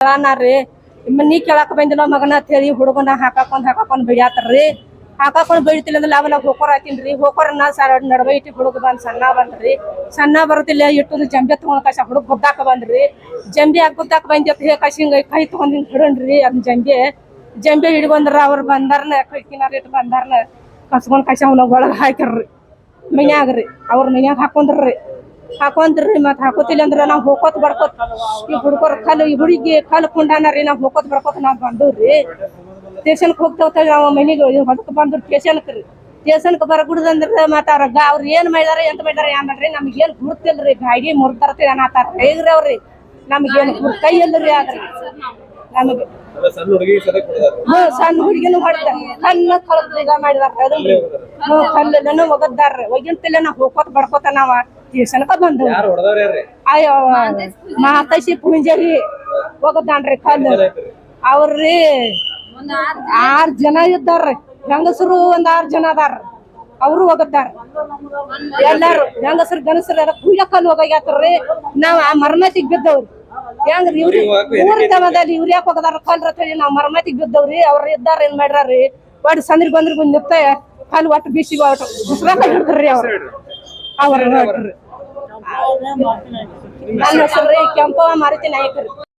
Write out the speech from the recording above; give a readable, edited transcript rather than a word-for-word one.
ನಾರ್ರಿ ನೀ ಕೇಳಾಕ ಬಂದಿಲ್ಲ ಮಗನ ಅಂತ ಹೇಳಿ ಹುಡುಗನ ಹಾಕಾಕೊಂಡ್ ಬಿಡ್ಯಾತಾರ್ರಿ. ಹಾಕಾಕೊಂಡ್ ಬೀಳ್ತಿಲ್ಲ ಅಂದ್ರೆ ಲಾಭ ಹೋಕೋರ್ ಹಾಕಿನ್ರಿ. ಹೋಕೋರನ್ನ ನಡಬೈ ಇಟ್ಟಿ ಹುಡುಗ ಬಂದ್ ಸಣ್ಣ ಬರುತ್ತಿಲ್ಲ ಇಟ್ಟು ಜಂಬೆ ತಗೊಂಡ್ ಕಸ ಹುಡುಗ ಗುದ್ದಾಕ ಬಂದ್ರಿ. ಜಂಬೆ ಗುದ್ದಾಕ ಬಂದಿ ಕಸಿ ಕೈ ತಗೊಂಡ್ ಹಿಡನ್ರಿ. ಅದ್ ಜಂಬೆ ಹಿಡ್ಕೊಂಡ್ರ ಅವ್ರು ಬಂದಾರ್ನ ಕೈಕಿನಾರ ಇಟ್ಟು ಬಂದಾರ್ನ ಕಸ್ಕೊಂಡ್ ಕಸ ಅವನ ಒಳಗ್ ಹಾಕಿರ್ರಿ ಮನ್ಯಾಗ್ರಿ. ಅವ್ರ ಮನ್ಯಾಗ ಹಾಕೊಂಡ್ರಿ ಮತ್ ಹಾಕೋತಿಲ್ಲ ಅಂದ್ರ ನಾವ್ ಹೋಗೋತ್ ಬಡ್ಕೋತ್ ಈ ಹುಡ್ಕೋರ್ ಈ ಹುಡುಗಿ ಕಲ್ ಕುಂಡಾನರಿ ನಾವ್ ಹೋಗೋತ್ ಬಡ್ಕೋತ್ ನಾವ್ ಬಂದವ್ರಿ. ಸ್ಟೇಷನ್ಕ್ ಹೋಗ್ತಾವ ನಾವ್ ಮನಿಗೆ ಹೊದಕ್ ಬಂದ್ರು ಸ್ಟೇಷನ್ಕ್ ಬರಗುಡ್ದಂದ್ರ ಮತ್ ಅವ್ರ ಏನ್ ಮಾಡ್ಯಾರ ಎಂತ ಮಾಡ್ಯಾರ ನಮ್ಗ ಏನ್ ಗುರ್ತಿಲ್ರಿ. ಗಾಡಿ ಮುರ್ದಾರ ಅನ್ನತಾರ ಹೇಗ್ರಿ ಅವ್ರಿ. ನಮ್ಗೇನ್ ಕೈ ಇಲ್ರಿ ಆದ್ರಿ ನಮಗೆ ಸಣ್ಣ ಹುಡುಗಿನೂ ಹೊಡ್ತಾರ ಕಣ್ಣ ಕಳ್ದ ಮಾಡಿದಾರ ಕಲ್ಲನ್ನು ಒಗದ್ದಾರ. ಒಗಿಂತಿಲ್ಲ ನಾವ್ ಹೋಗೋತ್ ಬಡ್ಕೋತ ನಾವ ಸ್ಟೇಷನ್ಕ ಬಂದ್ ಅಯ್ಯೋ ಮಾತಸಿ ಪುಂಜರಿ ಒಗದಾನ್ರಿ ಕಲ್ಲು. ಅವ್ರಿ 6 ಜನ ಇದ್ದಾರ್ರಿ. ಹೆಂಗಸರು ಒಂದ್ 6 ಜನ ಅದಾರ. ಅವರು ಒಗದಾರ ಎಲ್ಲಾರು ಹೆಂಗಸರು ಗನಸರು ಎಲ್ಲ ಕುಯ್ಯ ಕಲ್ಲು ಹೋಗ್ಯಾತ್ರಿ. ನಾವ್ ಆ ಮರ್ಮತಿಗ್ ಬಿದ್ದವ್ರಿ. ಹೆಂಗ್ರಿ ಊರ್ ತಮದಲ್ಲಿ ಇವ್ರ ಯಾಕೆ ಹೋಗದಾರ ಕಲ್ರ ಹೇಳಿ ನಾವ್ ಮರ್ಮತಿಗ್ ಬಿದ್ದವ್ರಿ. ಅವ್ರ ಇದ್ದಾರ ಏನ್ ಮಾಡ್ಯಾರಿ ಒಟ್ಟು ಸಂದ್ರಿ ಬಂದ್ರಿ ನಿತ್ತ ಕಲ್ಲು ಒಟ್ಟು ಬಿಸಿ ಬಿಸ್ರಾಕ ಹಿಡ್ದ್ರಿ ಅವ್ರ. ನನ್ನ ಹೆಸರು ಕೆಂಪವ್ವ ಮಾರುತಿ ನಾಯ್ಕರಿ.